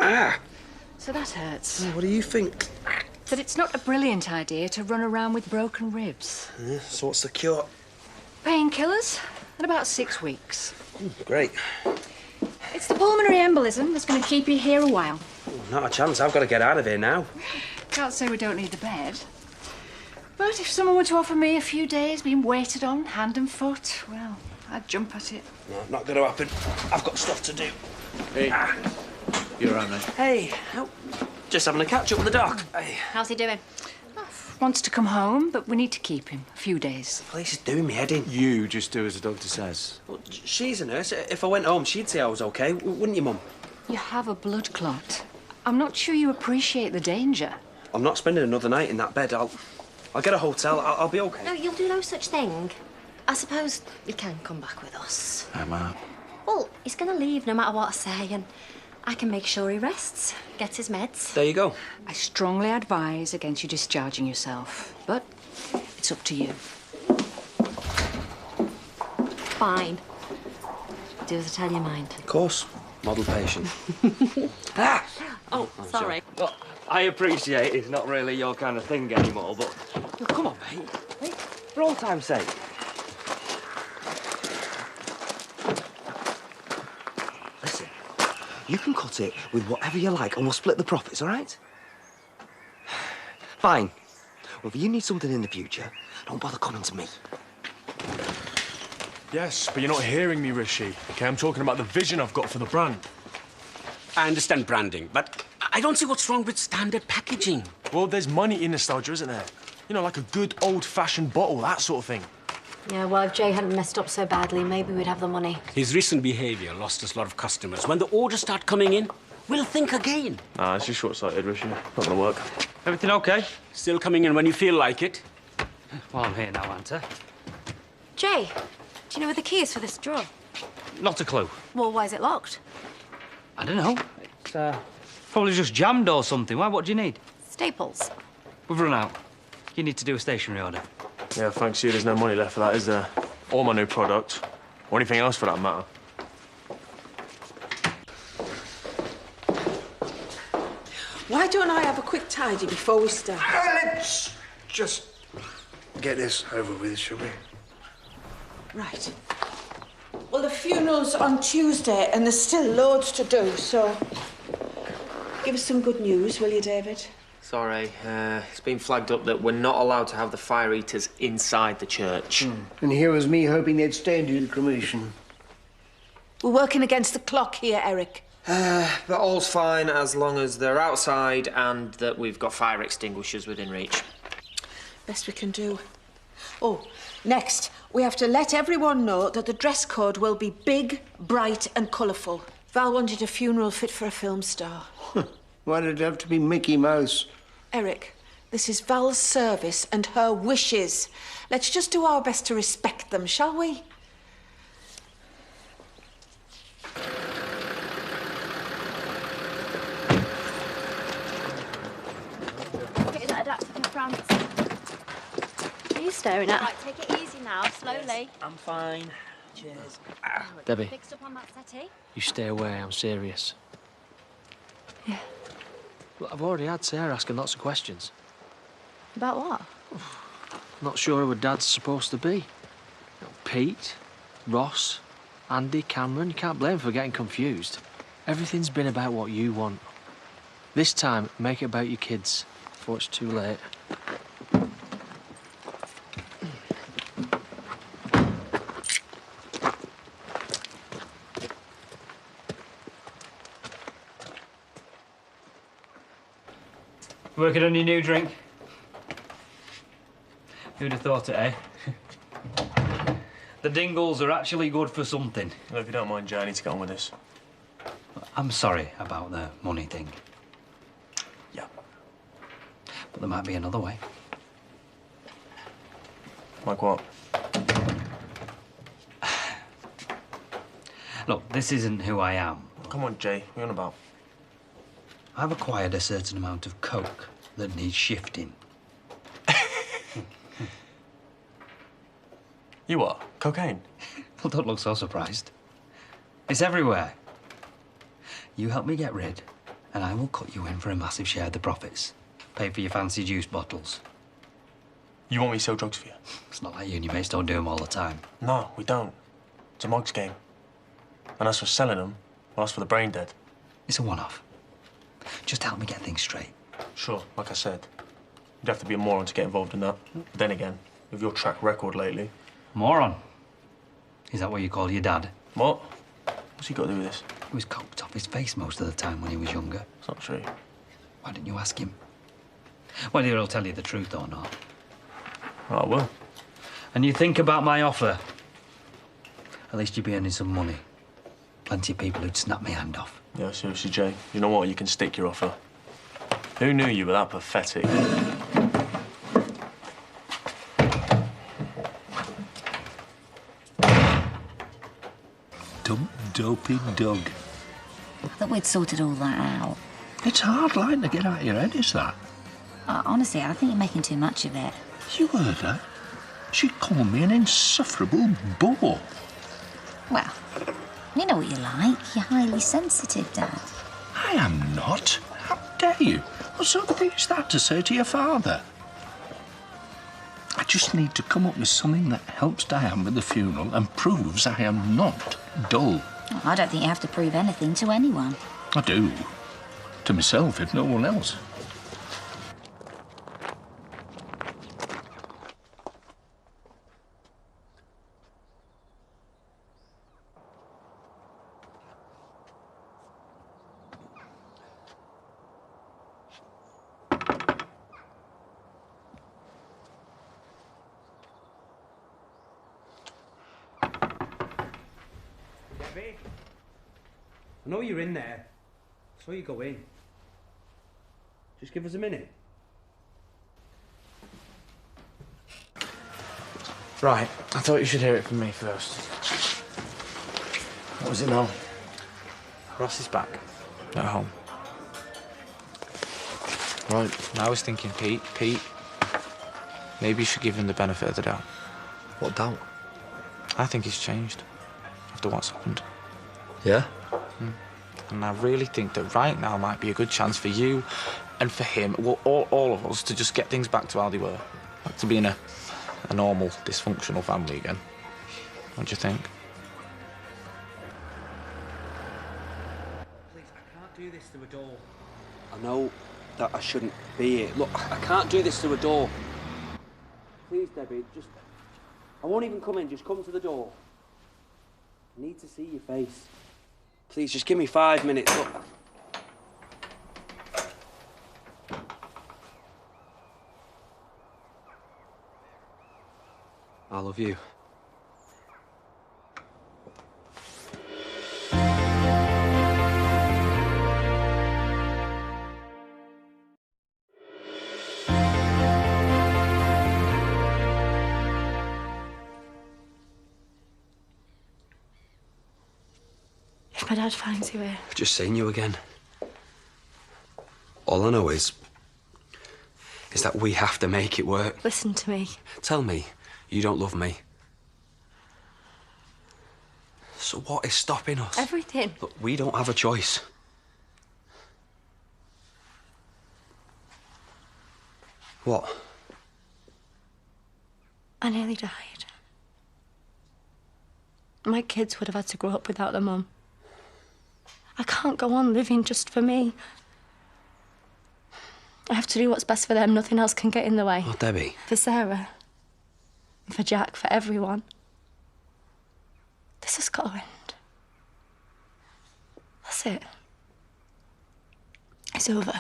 Ah! So that hurts. What do you think? That it's not a brilliant idea to run around with broken ribs. So what's the cure? Painkillers in about 6 weeks. Great. It's the pulmonary embolism that's going to keep you here a while. Not a chance. I've got to get out of here now. Can't say we don't need the bed. But if someone were to offer me a few days being waited on, hand and foot, well, I'd jump at it. No, not going to happen. I've got stuff to do. Hey. You're all right, mate. Hey, just having a catch-up with the doc. Hey. How's he doing? Wants to come home, but we need to keep him a few days. The place is doing me head in. You just do as the doctor says. Well, she's a nurse. If I went home, she'd say I was OK, wouldn't you, Mum? You have a blood clot. I'm not sure you appreciate the danger. I'm not spending another night in that bed. I'll get a hotel. I'll be OK. No, you'll do no such thing. I suppose he can come back with us. Emma. Well, he's going to leave no matter what I say, and I can make sure he rests, gets his meds. There you go. I strongly advise against you discharging yourself, but it's up to you. Fine. Do as I tell you, mind. Of course. Model patient. Oh, sorry. Well, I appreciate it's not really your kind of thing anymore, but... Oh, come on, mate. Hey, for all time's sake. Listen, you can cut it with whatever you like and we'll split the profits, all right? Fine. Well, if you need something in the future, don't bother coming to me. Yes, but you're not hearing me, Rishi. OK, I'm talking about the vision I've got for the brand. I understand branding, but I don't see what's wrong with standard packaging. Well, there's money in nostalgia, isn't there? You know, like a good old-fashioned bottle, that sort of thing. Yeah, well, if Jay hadn't messed up so badly, maybe we'd have the money. His recent behaviour lost us a lot of customers. When the orders start coming in, we'll think again. Nah, it's just short-sighted, Rishi. Not gonna work. Everything okay? Still coming in when you feel like it. Well, I'm here now, Anta. Jay, do you know where the key is for this drawer? Not a clue. Well, why is it locked? I don't know. It's, probably just jammed or something. Why? What do you need? Staples. We've run out. You need to do a stationery order. Yeah, thanks you, there's no money left for that, is there? Or my new product. Or anything else for that matter. Why don't I have a quick tidy before we start? Let's just get this over with, shall we? Right. Well, the funeral's on Tuesday and there's still loads to do, so give us some good news, will you, David? Sorry, it's been flagged up that we're not allowed to have the fire eaters inside the church. And here was me hoping they'd stay and do the cremation. We're working against the clock here, Eric. But all's fine as long as they're outside and that we've got fire extinguishers within reach. Best we can do. Oh, next, we have to let everyone know that the dress code will be big, bright and colourful. Val wanted a funeral fit for a film star. Why did it have to be Mickey Mouse? Eric, this is Val's service and her wishes. Let's just do our best to respect them, shall we? Getting that adapter from France. What are you staring at? Right, take it easy now, slowly. I'm fine. Cheers. Debbie. Fixed up on that settee? You stay away, I'm serious. Yeah. Look, I've already had Sarah asking lots of questions. About what? Not sure who her dad's supposed to be. You know, Pete, Ross, Andy, Cameron. You can't blame them for getting confused. Everything's been about what you want. This time, make it about your kids before it's too late. Working on your new drink? Who'd have thought it, eh? The Dingles are actually good for something. Well, if you don't mind, Jay, I need to get on with this. I'm sorry about the money thing. Yeah. But there might be another way. Like what? Look, this isn't who I am. Come on, Jay, what are you on about? I've acquired a certain amount of coke that needs shifting. You what? Cocaine? Well, don't look so surprised. It's everywhere. You help me get rid, and I will cut you in for a massive share of the profits. Pay for your fancy juice bottles. You want me to sell drugs for you? It's not like you and your mates don't do them all the time. No, we don't. It's a mug's game. And as for selling them, well, that's for the brain dead. It's a one-off. Just help me get things straight. Sure, like I said. You'd have to be a moron to get involved in that. But then again, with your track record lately... Moron? Is that what you call your dad? What? What's he got to do with this? He was coked off his face most of the time when he was younger. It's not true. Why didn't you ask him? Whether he'll tell you the truth or not. Oh, I will. And you think about my offer. At least you'd be earning some money. Plenty of people who'd snap my hand off. Yeah, seriously, Jay. You know what? You can stick your offer. Who knew you were that pathetic? Dump dopey Doug. I thought we'd sorted all that out. It's a hard line to get out of your head, is that? Honestly, I think you're making too much of it. You heard her. She called me an insufferable bore. Well, you know what you're like. You're highly sensitive, Dad. I am not. How dare you? What sort of thing is that to say to your father? I just need to come up with something that helps Diane with the funeral and proves I am not dull. Oh, I don't think you have to prove anything to anyone. I do. To myself, if no one else. I know you're in there. So you go in. Just give us a minute. Right, I thought you should hear it from me first. What was it now? Ross is back. At home. Right. And I was thinking, Pete, maybe you should give him the benefit of the doubt. What doubt? I think he's changed after what's happened. Yeah? And I really think that right now might be a good chance for you and for him, well, all of us, to just get things back to how they were. Back to being a normal, dysfunctional family again. What do you think? Please, I can't do this to a door. I know that I shouldn't be here. Look, I can't do this to a door. Please, Debbie, just... I won't even come in, just come to the door. I need to see your face. Please, just give me 5 minutes. Look. I love you. If my dad finds you here... I've just seen you again. All I know is that we have to make it work. Listen to me. Tell me you don't love me. So what is stopping us? Everything. Look, we don't have a choice. What? I nearly died. My kids would have had to grow up without their mum. I can't go on living just for me. I have to do what's best for them. Nothing else can get in the way. Oh, Debbie. For Sarah. For Jack. For everyone. This has got to end. That's it. It's over.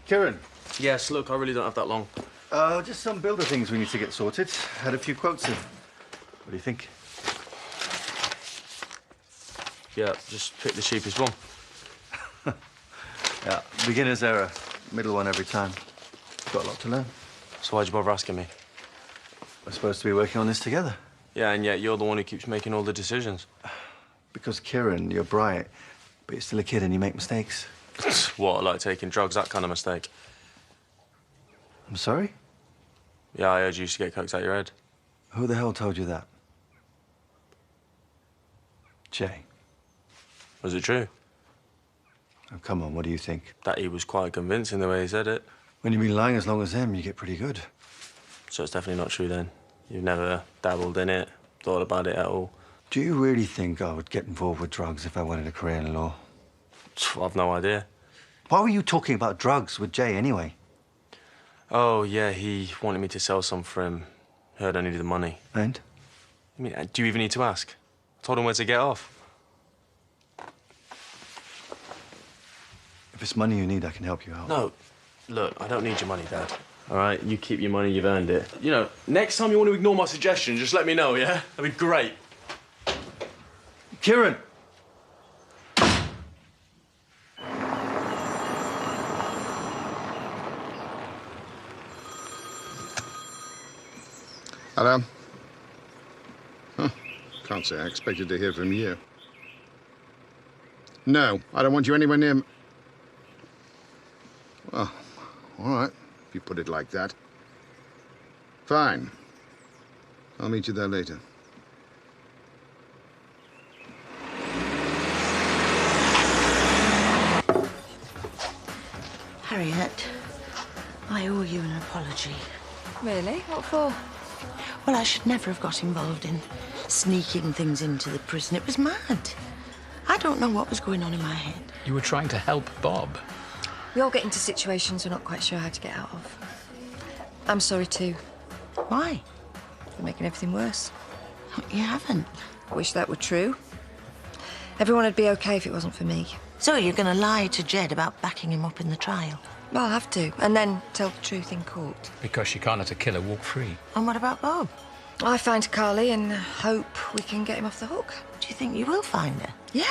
Kieran. Yes, look, I really don't have that long. Just some builder things we need to get sorted. Had a few quotes in. What do you think? Yeah, just pick the cheapest one. Yeah, beginner's error. Middle one every time. Got a lot to learn. So why'd you bother asking me? We're supposed to be working on this together. Yeah, and yet you're the one who keeps making all the decisions. Because, Kieran, you're bright, but you're still a kid and you make mistakes. What, like taking drugs, that kind of mistake? I'm sorry? Yeah, I heard you used to get coked out your head. Who the hell told you that? Jay. Was it true? Oh, come on, what do you think? That he was quite convincing the way he said it. When you've been lying as long as him, you get pretty good. So it's definitely not true then. You've never dabbled in it, thought about it at all. Do you really think I would get involved with drugs if I wanted a career in law? I've no idea. Why were you talking about drugs with Jay anyway? Oh, yeah, he wanted me to sell some for him. Heard I needed the money. And? I mean, do you even need to ask? I told him where to get off. If it's money you need, I can help you out. No, look, I don't need your money, Dad. All right, you keep your money, you've earned it. You know, next time you want to ignore my suggestion, just let me know, yeah? That'd be great. Kieran! Hello? Huh. Can't say I expected to hear from you. No, I don't want you anywhere near... Well, all right, if you put it like that. Fine. I'll meet you there later. Harriet, I owe you an apology. Really? What for? Well, I should never have got involved in sneaking things into the prison. It was mad. I don't know what was going on in my head. You were trying to help Bob. We all get into situations we're not quite sure how to get out of. I'm sorry too. Why? For making everything worse. You haven't. I wish that were true. Everyone would be okay if it wasn't for me. So you're going to lie to Jed about backing him up in the trial? Well, I'll have to, and then tell the truth in court. Because she can't let a killer walk free. And what about Bob? I find Carly and hope we can get him off the hook. Do you think you will find her? Yeah.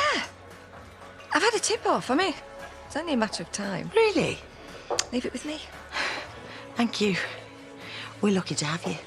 I've had a tip-off. I mean, it's only a matter of time. Really? Leave it with me. Thank you. We're lucky to have you.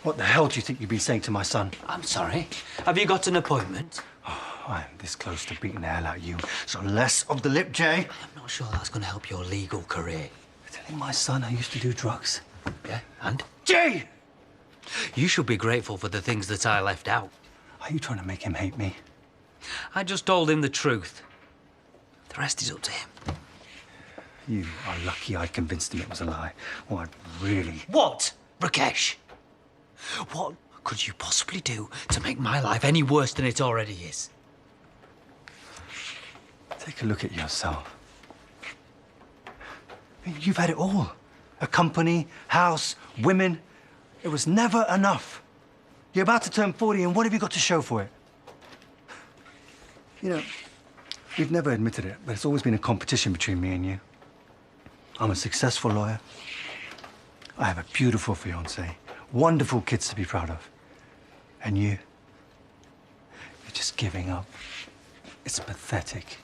What the hell do you think you've been saying to my son? I'm sorry. Have you got an appointment? Oh, I'm this close to beating the hell out of you. So less of the lip, Jay. I'm not sure that's going to help your legal career. Telling my son I used to do drugs. Yeah, and? Jay! You should be grateful for the things that I left out. Are you trying to make him hate me? I just told him the truth. The rest is up to him. You are lucky I convinced him it was a lie. Oh, I really... What, Rakesh? What could you possibly do to make my life any worse than it already is? Take a look at yourself. I mean, you've had it all. A company, house, women. It was never enough. You're about to turn 40, and what have you got to show for it? You know, we've never admitted it, but it's always been a competition between me and you. I'm a successful lawyer. I have a beautiful fiancée, wonderful kids to be proud of. And you're just giving up. It's pathetic.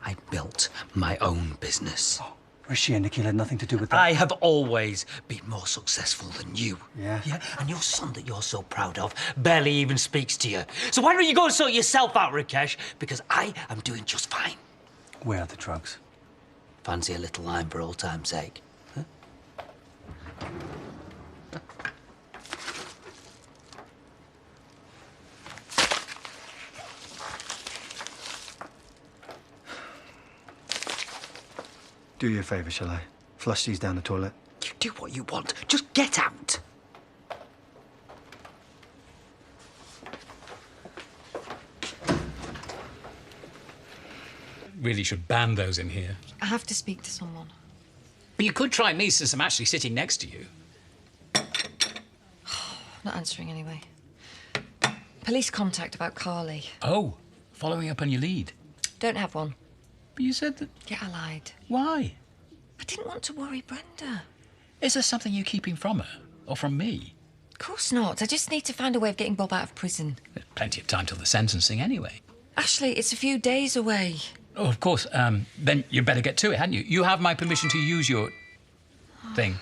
I built my own business. Oh, Rishi and Nikhil had nothing to do with that. I have always been more successful than you. Yeah? Yeah, and your son that you're so proud of barely even speaks to you. So why don't you go and sort yourself out, Rakesh? Because I am doing just fine. Where are the drugs? Fancy a little lime for old time's sake? Huh? Do you a favour, shall I? Flush these down the toilet. You do what you want. Just get out. Really should ban those in here. I have to speak to someone. But you could try me since I'm actually sitting next to you. Not answering anyway. Police contact about Carly. Oh, following up on your lead. Don't have one. But you said that... Yeah, I lied. Why? I didn't want to worry Brenda. Is there something you're keeping from her? Or from me? Of course not. I just need to find a way of getting Bob out of prison. There's plenty of time till the sentencing anyway. Ashley, it's a few days away. Oh, of course. Then you better get to it, hadn't you? You have my permission to use your... thing.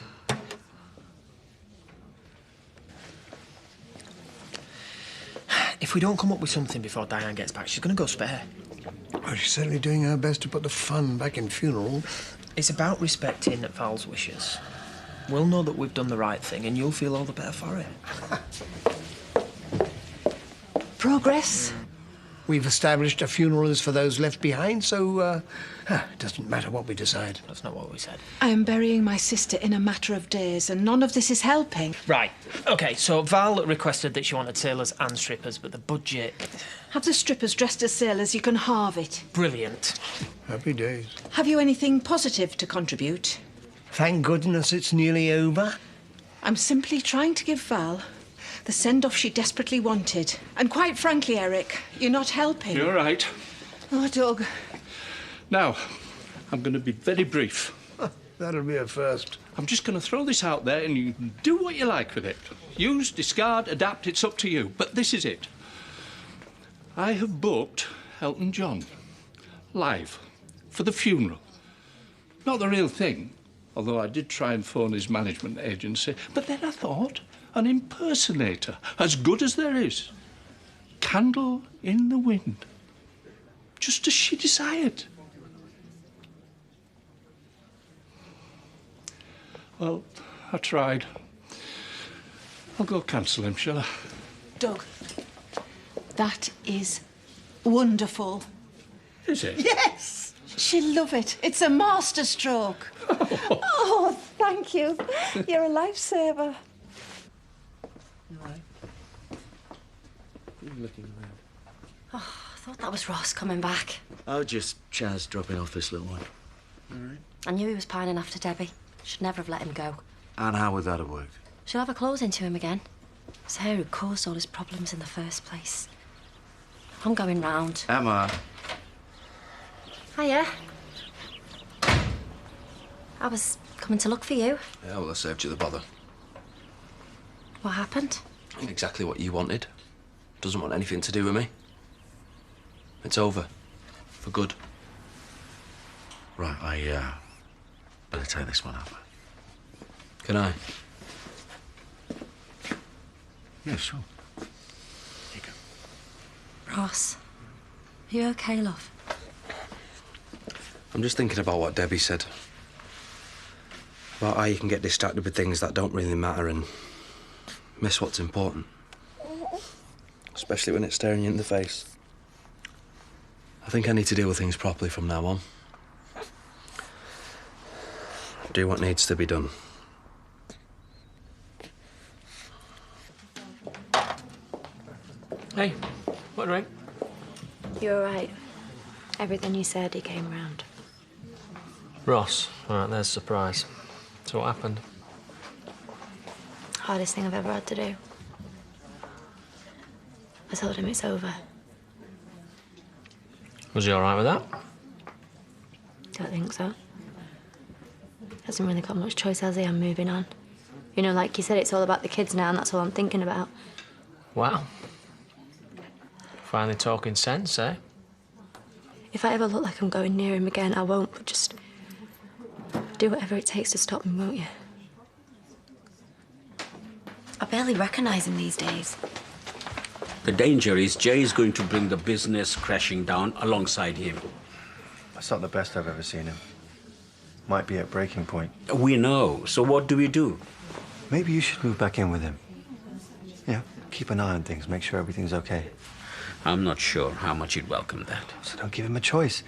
If we don't come up with something before Diane gets back, she's going to go spare. Well, she's certainly doing her best to put the fun back in funeral. It's about respecting Val's wishes. We'll know that we've done the right thing, and you'll feel all the better for it. Progress? We've established a funeral is for those left behind, so it doesn't matter what we decide. That's not what we said. I am burying my sister in a matter of days, and none of this is helping. Right. OK, so Val requested that she wanted sailors and strippers, but the budget... Have the strippers dressed as sailors, you can halve it. Brilliant. Happy days. Have you anything positive to contribute? Thank goodness it's nearly over. I'm simply trying to give Val the send-off she desperately wanted. And quite frankly, Eric, you're not helping. You're right. Oh, Doug. Now, I'm going to be very brief. That'll be a first. I'm just going to throw this out there and you can do what you like with it. Use, discard, adapt, it's up to you. But this is it. I have booked Elton John live for the funeral. Not the real thing, although I did try and phone his management agency. But then I thought, an impersonator, as good as there is. Candle in the wind. Just as she desired. Well, I tried. I'll go cancel him, shall I? Doug, that is wonderful. Is it? Yes! She'll love it. It's a masterstroke. Oh, thank you. You're a lifesaver. Looking around. Oh, I thought that was Ross coming back. Oh, just Chaz dropping off this little one. All right. I knew he was pining after Debbie. Should never have let him go. And how would that have worked? She'll have a claws into him again. It's her who caused all his problems in the first place. I'm going round. Emma. Hiya. I was coming to look for you. Yeah, well, I saved you the bother. What happened? Exactly what you wanted. Doesn't want anything to do with me. It's over. For good. Right, I better take this one up. Can I? Yeah, sure. Ross, are you okay, love? I'm just thinking about what Debbie said. About how you can get distracted with things that don't really matter and miss what's important. Especially when it's staring you in the face. I think I need to deal with things properly from now on. Do what needs to be done. Hey, what ring? You're right. Everything you said, he came round. Ross. All right, there's a surprise. So what happened? Hardest thing I've ever had to do. I told him it's over. Was he all right with that? Don't think so. Hasn't really got much choice, has he? I'm moving on. You know, like you said, it's all about the kids now, and that's all I'm thinking about. Wow. Finally talking sense, eh? If I ever look like I'm going near him again, I won't, but just do whatever it takes to stop him, won't you? I barely recognise him these days. The danger is Jay is going to bring the business crashing down alongside him. That's not the best I've ever seen him. Might be at breaking point. We know. So what do we do? Maybe you should move back in with him. Yeah, keep an eye on things, make sure everything's okay. I'm not sure how much he'd welcome that. So don't give him a choice.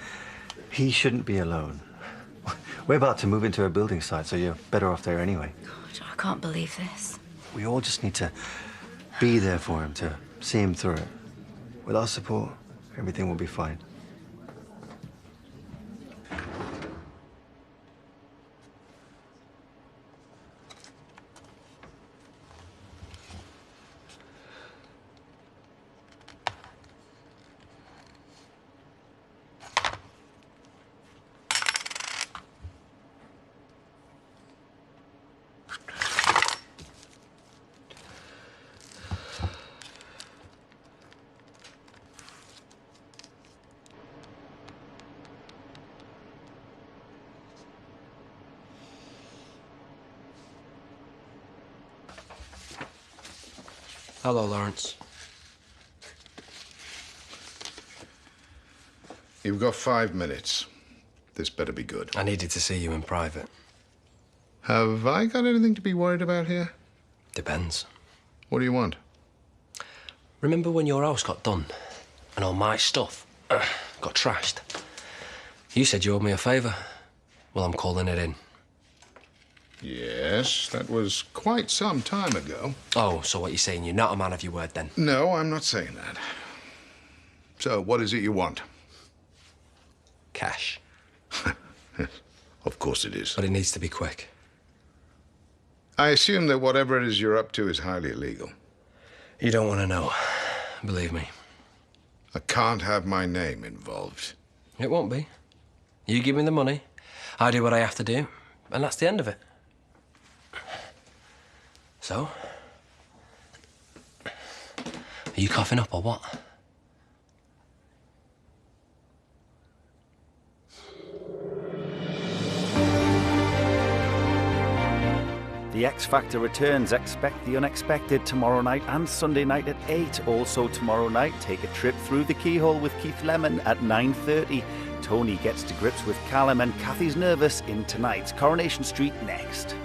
He shouldn't be alone. We're about to move into a building site, so you're better off there anyway. God, I can't believe this. We all just need to be there for him, to see him through it. With our support, everything will be fine. Hello, Lawrence. You've got 5 minutes. This better be good. I needed to see you in private. Have I got anything to be worried about here? Depends. What do you want? Remember when your house got done and all my stuff got trashed? You said you owed me a favour. Well, I'm calling it in. Yes, that was quite some time ago. Oh, so what you're saying, you're not a man of your word, then? No, I'm not saying that. So, what is it you want? Cash. Of course it is. But it needs to be quick. I assume that whatever it is you're up to is highly illegal. You don't want to know. Believe me. I can't have my name involved. It won't be. You give me the money, I do what I have to do, and that's the end of it. So? Are you coughing up or what? The X Factor returns. Expect the unexpected tomorrow night and Sunday night at 8. Also tomorrow night, take a trip through the keyhole with Keith Lemon at 9:30. Tony gets to grips with Callum and Kathy's nervous in tonight's Coronation Street next.